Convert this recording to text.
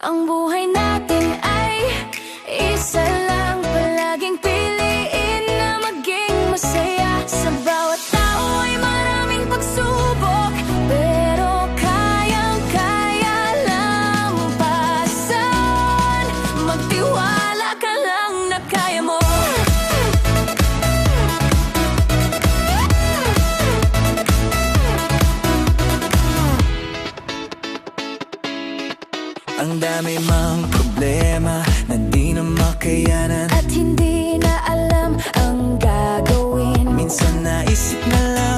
Ang buhay natin ay isa lang. Palaging piliin na maging masaya. Sa bawat tao ay maraming pagsubok, pero kayang-kaya lampasan. Magtiwala ka lang na kaya mo. Ang dami mang problema na di na makayanan, At hindi na alam ang gagawin. minsan naisip na lang